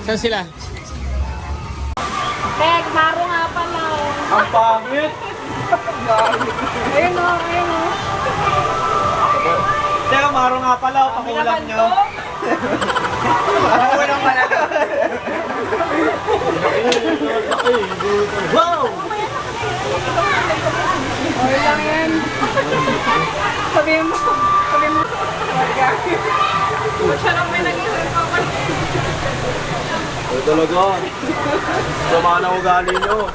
Saan sila? Peg, maro nga pala. Ang pangit! Ayun o, ayun o. Teka, maro nga pala. Pakulam nyo. Pakulam pala. Wow! Okay lang yan. Sabihin mo. Sabihin mo. Siya lang may nag-iwan pa pa. Talaga. Sama na ugali nyo.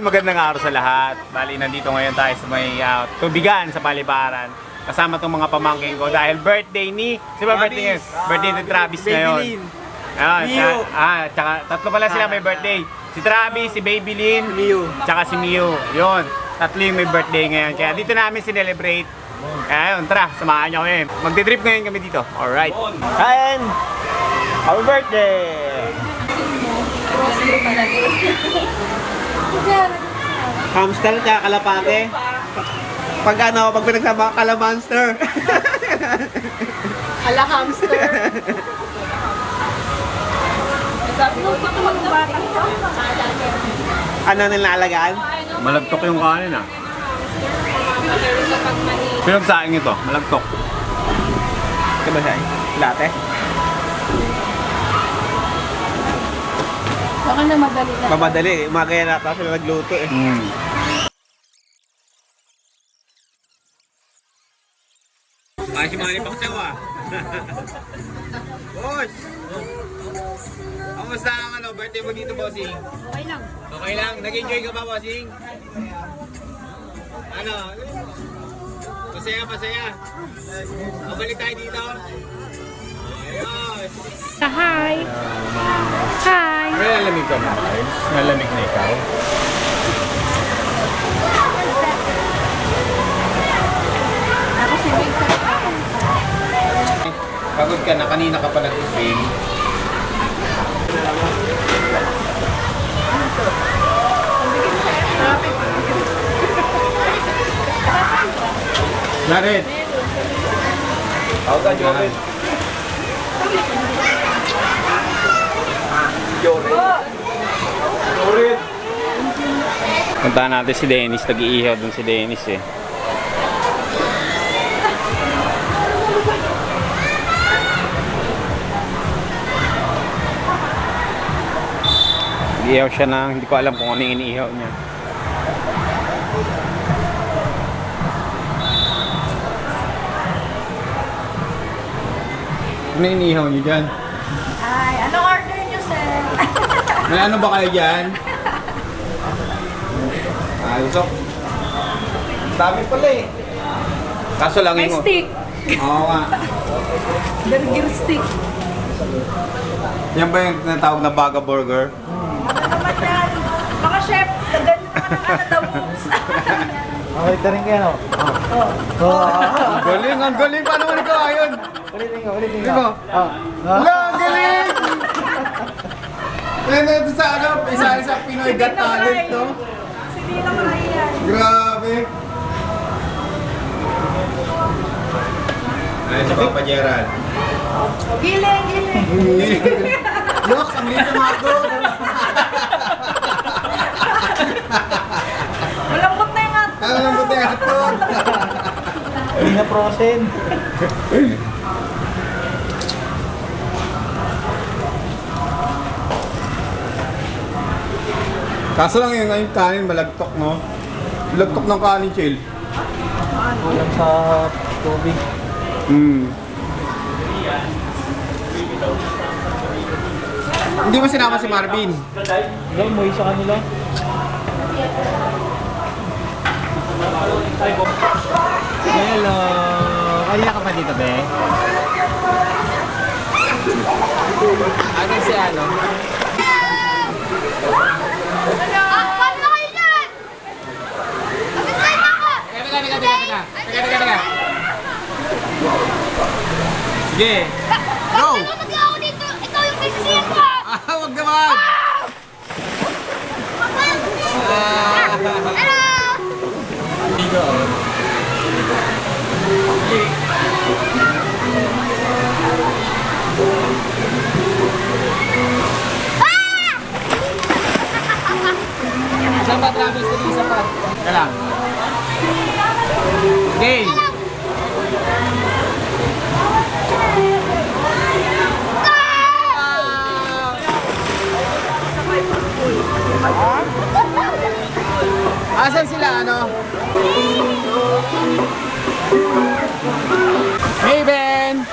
Magandang araw sa lahat. Bali, nandito ngayon tayo sa may tubigan sa Paliparan. Kasama tong mga pamangkin ko dahil birthday ni... Sino ba birthday ngayon? Birthday ni Travis ngayon. Mio. Tsaka tatlo pala sila may birthday. Si Travis, si Babylin, Mio. Tsaka si Mio. Yun. Tatlo yung may birthday ngayon. Kaya dito namin sinelebrate. Kaya yun, tara, samahan nyo kami. Magti-trip ngayon kami dito. Alright. And happy birthday! Hamster at kalapate. Pag pinagsama kalamonster. Ala hamster. Ano nilalagaan? Malagtok yung kanin ah. Pinagsaing ito, malagtok. Ito ba siya? Latte? Baka na madali na. Mamadali, umagaya na tapos sila nagluto eh. Kasi mali pang sawa. Boss! Kamusta ang birthday mo dito, bossing? Okay lang. Okay lang? Nag-enjoy ka ba, bossing? Ano? Masaya, masaya. Mabalik tayo dito. Ayun. Hi! Hi! May lalamig ka mo, Miles? Malamig na ikaw? Ako si Mika. Pagod ka na, kanina ka pa nag-swim. Narin! Ako ka, Jorin. Jorin! Puntahan natin si Dennis. Nag-iihaw dun si Dennis eh. Nag-iihaw siya ng, hindi ko alam kung ano yung iniihaw niya. Ano yung iniihaw niyo dyan? Ay, anong order niyo, sir? May ano ba kayo dyan? Lusok. Dami pala eh. Kaso lang May yung... stick. Oo nga. Burger stick. Yan ba yung tinatawag na Baga Burger? Ano naman yan? Baka chef, ganyan naman ang moves. Okay, tarin kayo, no? Ang galing, ang galing. Paano mo nagawa yun? Ulitin ko, ulitin Di ko. ba? Wala, ang galing! Yan na ito sa ano, isa sa Pinoy Got Talent, no? Sige lang yan. Grabe! Ay, sa Papa Gerald. Giling, giling. Jokes, ang liit ng ako. Malambot na yung ato. Ano lang buti ato? Hindi na frozen. Kaso lang yung kanin malagtok, no? Malagtok ng kanin, chill. Kulang sa tubig. Hindi mo sinama si Marvin. Hindi, umuwi sa kanila. Hello! Kanina ka pa dito, be? Ano si ano? Paano kayo dyan? Asistay ako! Teka. Sige. Go! Pinunod ako dito. Ikaw yung sisisiyan ko. Wag naman! Hello! Dito. Ah! Travis ko din sa pad. Teka lang. Game! Asan sila ano? Maven!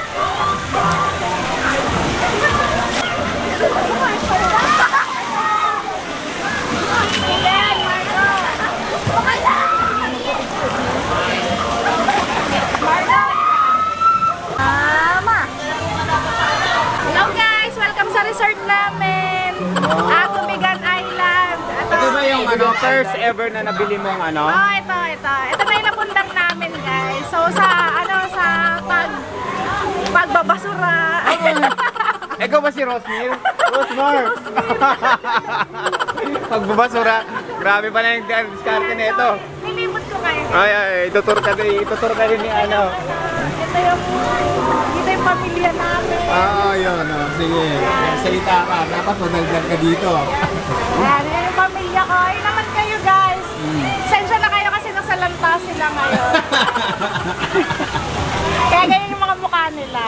Hello guys! Welcome sa resort namin! Tubigan Island. Ito ba yung ano, first ever na nabili mong ano? Oh, ito. Ito na yung napundang namin guys. So sa pagbabasura. Ikaw ba si Rosmir? Rosmar! Pagbabasura, grabe pala yung diskarte na ito. Nilimot ko ngayon. Ay, itutur ka rin ni ano. Ito yung pamilya namin. Yun. Oh. Sige. Salita ka. Dapat madaldal ka dito. Yan yung pamilya ko. Ay naman kayo guys. Sensya na kayo kasi nasa lanta sila ngayon. Kaya ganyan yung mga mukha nila.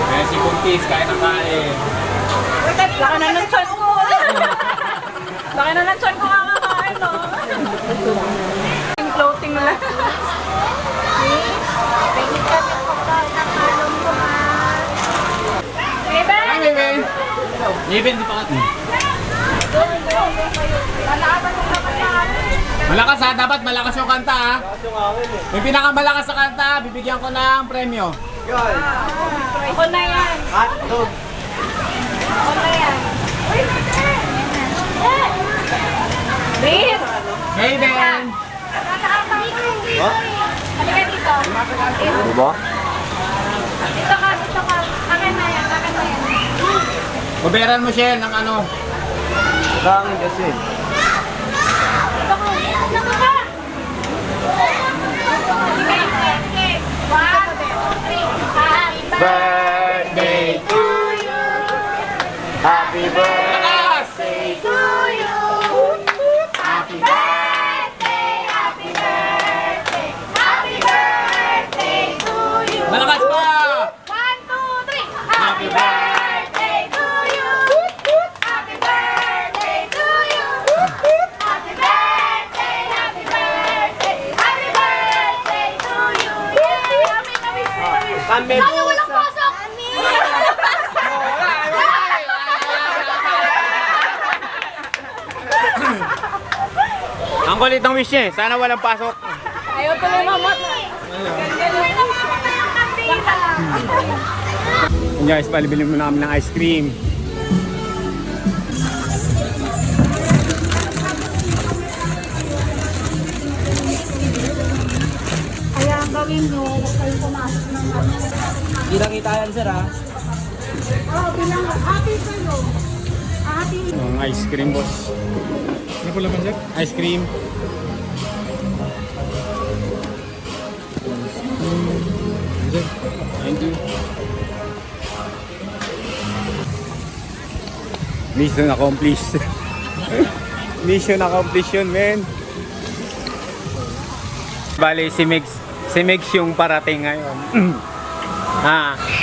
Kaya si Buntis, kaya ng kain. Laki na ng tiyan ko. Laki na ng tiyan ko kakakain, no? Yung floating lang. Pwede kami pagkain ng halong kumain. Bebe! Hi, Maven! Maven, di pa ka. Lalaaban mo naman namin. Malakas ha, dapat malakas yung kanta ha. Yung pinakamalakas sa kanta, bibigyan ko ng premyo. Ako na yan. Ako na yan. Uy, Please! Maven! Halika dito. Ano ba? Dito ka. Akin na yan. Kuberan mo siya ng ano. Kangin kasi. Dito ka. Okay. 1, 2, 3. Birthday to you! Happy birthday to you. Happy birthday, happy birthday, happy birthday to you. Malakas pa! 1, 2, 3. Happy birthday to you. Happy birthday to you. Happy birthday, happy birthday, happy birthday to you. Yay! Kami walang pasok. Ang kulit ng wish niya eh. Sana walang pasok. Ayaw tuloy mamat. Guys, palibili mo namin ng ice cream. Kaya ang gawin nyo, huwag kayong pumasok ng ano. Hindi na kita yan, sir ha. Bilang ate kayo. Ate. Ang ice cream, boss. Ano po laman, sir? Ice cream. Thank you. Mission accomplished. Mission accomplished yun, men. Bale, si Megs yung parating ngayon.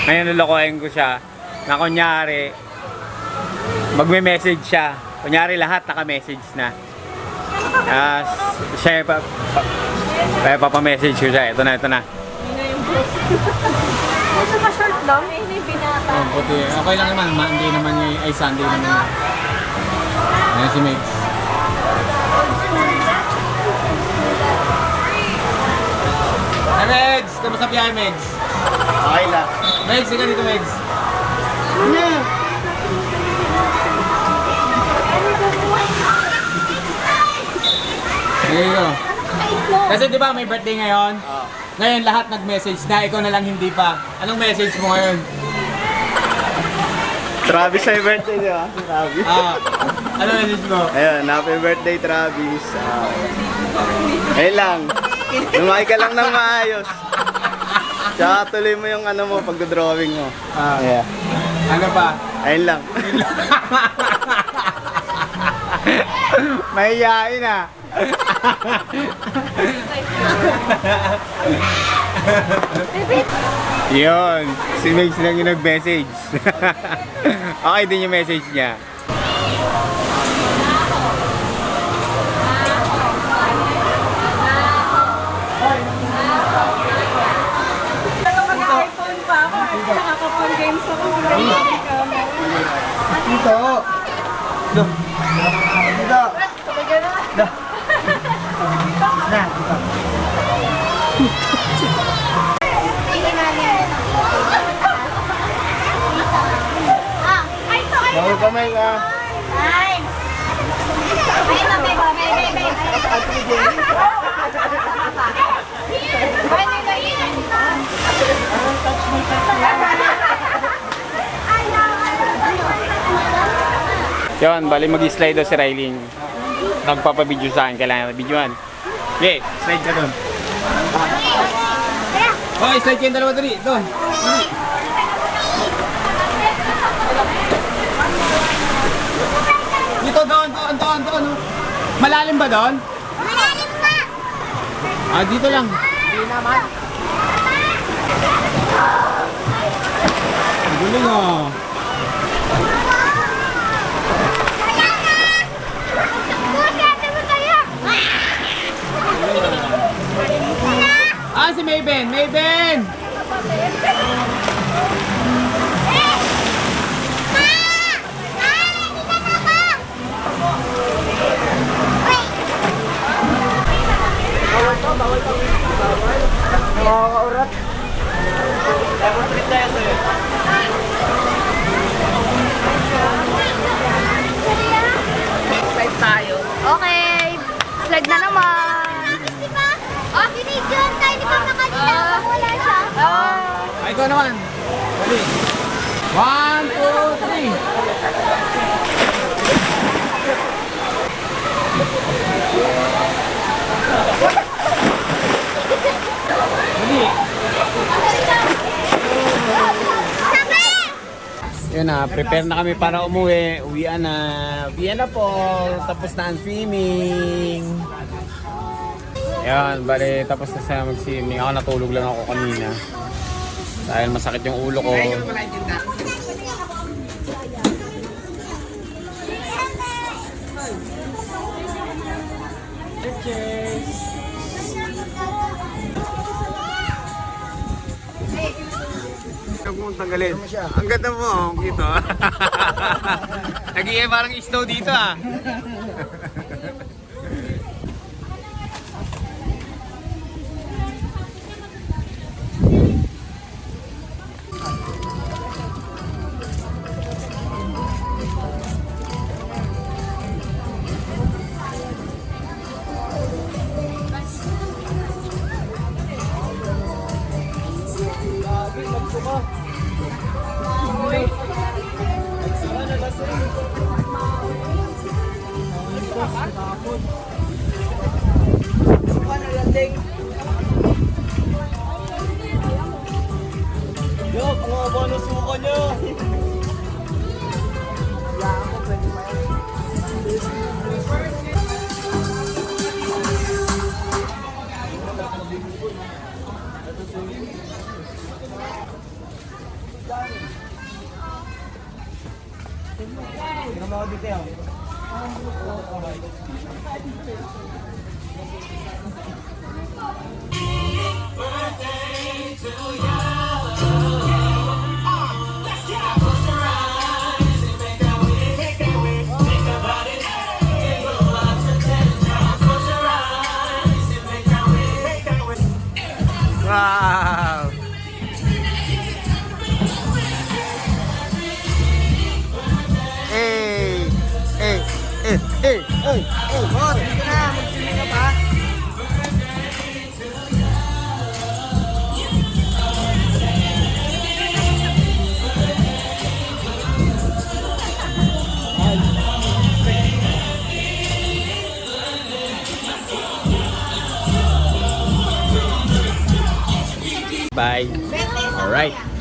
Ngayon lulukohin ko siya na kunyari magme-message siya. Kunyari lahat naka-message na. Siya papamessage ko siya. Ito na. Ito ba short lang? Hindi binata. Oh, puti. Okay lang naman. Monday naman ngayon. Ay, Sunday naman. Ayan si Megs. Hey, Megs! Kamusta biyahe, Megs? Okay lang. Megs, ika dito, Megs. Dito. Kasi di ba may birthday ngayon? Ngayon lahat nag-message na, ikaw na lang hindi pa. Anong message mo ngayon? Travis, happy birthday, di ba? Travis. Ano message mo? Ayun, happy birthday, Travis. Ayun lang. Lumaki ka lang ng maayos. Tsaka tuloy mo yung ano mo, pagdodrawing mo. Yeah. Ano pa? Ayun lang. Mahihain ah. Yun, si Megs lang yung nag-message. Okay din yung message niya. Mag-iPhone pa ako. Nakaka-phone games ako. Dito. Dito. Dito. Bawal kamay ka. Yun, bali mag-slide daw si Ryling. Nagpapabideo sa akin, kailangan na videoan. Okay, slide ka doon. Okay, slide kayo yung dalawa dali. Doon. Dito, doon. Malalim ba doon? Malalim pa! Ah, dito lang. Hindi naman. Ang guling ah. Ah, si Mayben! Mayben! Nakakaurat. Slide tayo. Okay, slide na naman. Di ba? Oh, binidyoan tayo. Di ba nakanina? Wala siya. Ay, ikaw naman. Dali. 1, 2, 3. Dali. Yun na, prepare na kami para umuwi. Uwian na. Uwian na po. Tapos na ang swimming. Yan, bali tapos na siya mag-swimming. Ako natulog lang ako kanina. Dahil masakit yung ulo ko. Huwag mong tanggalin. Ang ganda mo, ang cute oh. Nag-iye parang snow dito ah. Yo, mga bonus suko nyo. Tingnan mo ako dito yan. Wow! Hey! Hey! Hey! Hey! Hey! Hey! Bor! Dito na! Magsiling ka pa! Bye! Alright!